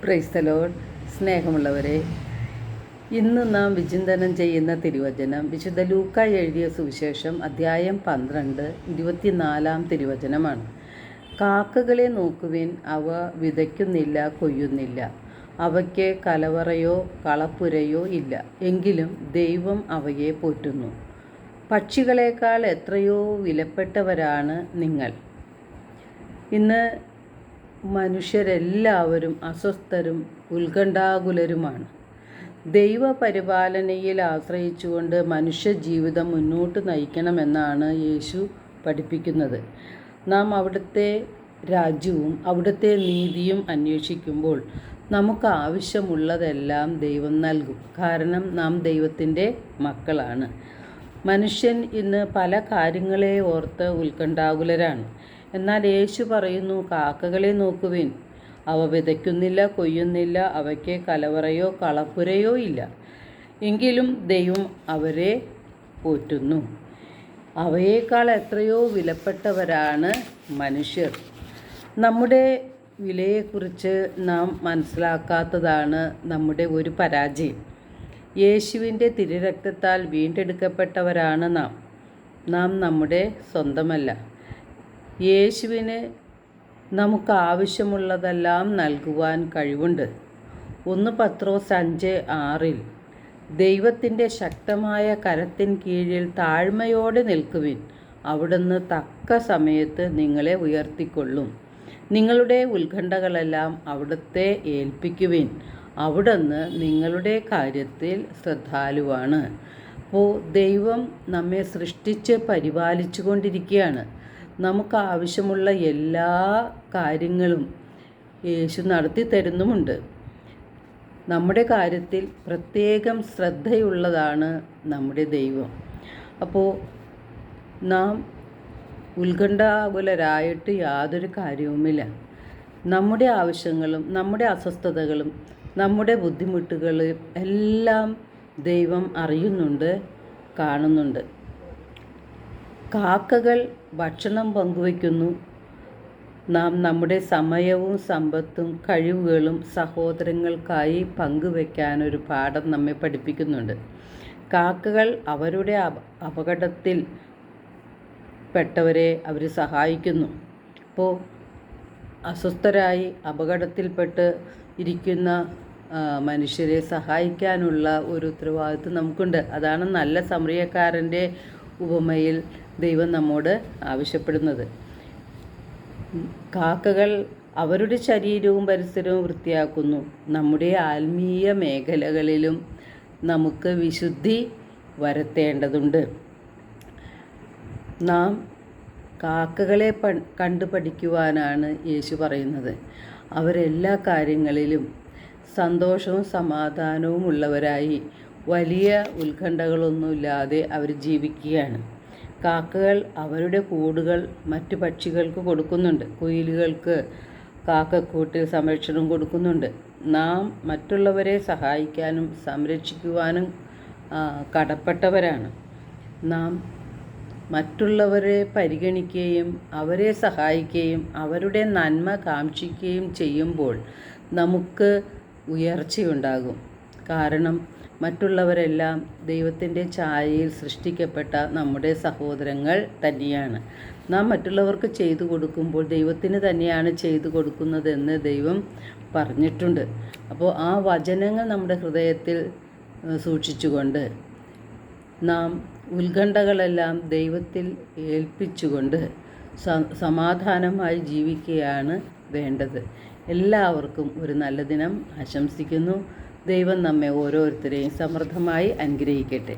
Praise the Lord. സ്നേഹമുള്ളവരെ, ഇന്ന് നാം വിചിന്തനം ചെയ്യുന്ന തിരുവചനം വിശുദ്ധ ലൂക്ക എഴുതിയ സുവിശേഷം അധ്യായം 12 24 തിരുവചനമാണ്. കാക്കകളെ നോക്കുവിൻ, അവ വിതയ്ക്കുന്നില്ല, കൊയ്യുന്നില്ല, അവയ്ക്ക് കലവറയോ കളപ്പുരയോ ഇല്ല, എങ്കിലും ദൈവം അവയെ പോറ്റുന്നു. പക്ഷികളേക്കാൾ എത്രയോ വിലപ്പെട്ടവരാണ് നിങ്ങൾ. ഇന്ന് മനുഷ്യരെല്ലാവരും അസ്വസ്ഥരും ഉത്കണ്ഠാകുലരുമാണ്. ദൈവപരിപാലനയിൽ ആശ്രയിച്ചുകൊണ്ട് മനുഷ്യജീവിതം മുന്നോട്ട് നയിക്കണമെന്നാണ് യേശു പഠിപ്പിക്കുന്നത്. നാം അവിടുത്തെ രാജ്യവും അവിടുത്തെ നീതിയും അന്വേഷിക്കുമ്പോൾ നമുക്ക് ആവശ്യമുള്ളതെല്ലാം ദൈവം നൽകും. കാരണം നാം ദൈവത്തിൻ്റെ മക്കളാണ്. മനുഷ്യൻ ഇന്ന് പല കാര്യങ്ങളെ ഓർത്ത് ഉത്കണ്ഠാകുലരാണ്. എന്നാൽ യേശു പറയുന്നു, കാക്കകളെ നോക്കുവിൻ, അവ വിതയ്ക്കുന്നില്ല, കൊയ്യുന്നില്ല, അവയ്ക്ക് കലവറയോ കളപ്പുരയോ ഇല്ല, എങ്കിലും ദൈവം അവരെ പോറ്റുന്നു. അവയേക്കാൾ എത്രയോ വിലപ്പെട്ടവരാണ് മനുഷ്യർ. നമ്മുടെ വിലയെക്കുറിച്ച് നാം മനസ്സിലാക്കാത്തതാണ് നമ്മുടെ ഒരു പരാജയം. യേശുവിൻ്റെ തിരുരക്തത്താൽ വീണ്ടെടുക്കപ്പെട്ടവരാണ് നാം നമ്മുടെ സ്വന്തമല്ല. യേശുവിന് നമുക്ക് ആവശ്യമുള്ളതെല്ലാം നൽകുവാൻ കഴിവുണ്ട്. 1 പത്രോസ് 5:6 ദൈവത്തിൻ്റെ ശക്തമായ കരത്തിൻ കീഴിൽ താഴ്മയോടെ നിൽക്കുവിൻ, അവിടുന്ന് തക്ക സമയത്ത് നിങ്ങളെ ഉയർത്തിക്കൊള്ളും. നിങ്ങളുടെ ഉത്കണ്ഠകളെല്ലാം അവിടുത്തെ ഏൽപ്പിക്കുവിൻ, അവിടുന്ന് നിങ്ങളുടെ കാര്യത്തിൽ ശ്രദ്ധാലുവാണ്. അപ്പോൾ ദൈവം നമ്മെ സൃഷ്ടിച്ച് പരിപാലിച്ചു കൊണ്ടിരിക്കുകയാണ്. നമുക്ക് ആവശ്യമുള്ള എല്ലാ കാര്യങ്ങളും യേശു നടത്തി തരുന്നുമുണ്ട്. നമ്മുടെ കാര്യത്തിൽ പ്രത്യേകം ശ്രദ്ധയുള്ളതാണ് നമ്മുടെ ദൈവം. അപ്പോൾ നാം ഉത്കണ്ഠാകുലരായിട്ട് യാതൊരു കാര്യവുമില്ല. നമ്മുടെ ആവശ്യങ്ങളും നമ്മുടെ അസ്വസ്ഥതകളും നമ്മുടെ ബുദ്ധിമുട്ടുകളും എല്ലാം ദൈവം അറിയുന്നുണ്ട്, കാണുന്നുണ്ട്. കാക്കകൾ ഭക്ഷണം പങ്കുവയ്ക്കുന്നു. നാം നമ്മുടെ സമയവും സമ്പത്തും കഴിവുകളും സഹോദരങ്ങൾക്കായി പങ്കുവയ്ക്കാനൊരു പാഠം നമ്മെ പഠിപ്പിക്കുന്നുണ്ട്. കാക്കകൾ അവരുടെ അപകടത്തിൽ പെട്ടവരെ അവർ സഹായിക്കുന്നു. അപ്പോൾ അസ്വസ്ഥരായി അപകടത്തിൽപ്പെട്ട് ഇരിക്കുന്ന മനുഷ്യരെ സഹായിക്കാനുള്ള ഒരു ഉത്തരവാദിത്വം നമുക്കുണ്ട്. അതാണ് നല്ല സമറിയക്കാരൻ്റെ ഉപമയിൽ ദൈവം നമ്മോട് ആവശ്യപ്പെടുന്നത്. കാക്കകൾ അവരുടെ ശരീരവും പരിസരവും വൃത്തിയാക്കുന്നു. നമ്മുടെ ആത്മീയ മേഖലകളിലും നമുക്ക് വിശുദ്ധി വരുത്തേണ്ടതുണ്ട്. നാം കാക്കകളെ കണ്ടു പഠിക്കുവാനാണ് യേശു പറയുന്നത്. അവരെല്ലാ കാര്യങ്ങളിലും സന്തോഷവും സമാധാനവും ഉള്ളവരായി വലിയ ഉത്കണ്ഠകളൊന്നുമില്ലാതെ അവർ ജീവിക്കുകയാണ്. കാക്കകൾ അവരുടെ കൂടുകൾ മറ്റു പക്ഷികൾക്ക് കൊടുക്കുന്നുണ്ട്. കുയിലുകൾക്ക് കാക്കക്കൂട്ടിൽ സംരക്ഷണം കൊടുക്കുന്നുണ്ട്. നാം മറ്റുള്ളവരെ സഹായിക്കാനും സംരക്ഷിക്കുവാനും കടപ്പെട്ടവരാണ്. നാം മറ്റുള്ളവരെ പരിഗണിക്കുകയും അവരെ സഹായിക്കുകയും അവരുടെ നന്മ കാക്ഷിക്കുകയും ചെയ്യുമ്പോൾ നമുക്ക് ഉയർച്ചയുണ്ടാകും. കാരണം മറ്റുള്ളവരെല്ലാം ദൈവത്തിൻ്റെ ഛായയിൽ സൃഷ്ടിക്കപ്പെട്ട നമ്മുടെ സഹോദരങ്ങൾ തന്നെയാണ്. നാം മറ്റുള്ളവർക്ക് ചെയ്തു കൊടുക്കുമ്പോൾ ദൈവത്തിന് തന്നെയാണ് ചെയ്തു കൊടുക്കുന്നതെന്ന് ദൈവം പറഞ്ഞിട്ടുണ്ട്. അപ്പോൾ ആ വചനങ്ങൾ നമ്മുടെ ഹൃദയത്തിൽ സൂക്ഷിച്ചുകൊണ്ട് നാം ഉത്കണ്ഠകളെല്ലാം ദൈവത്തിൽ ഏൽപ്പിച്ചുകൊണ്ട് സമാധാനമായി ജീവിക്കുകയാണ് വേണ്ടത്. എല്ലാവർക്കും ഒരു നല്ല ദിനം ആശംസിക്കുന്നു. ദൈവം നമ്മെ ഓരോരുത്തരെയും സമൃദ്ധമായി അനുഗ്രഹിക്കട്ടെ.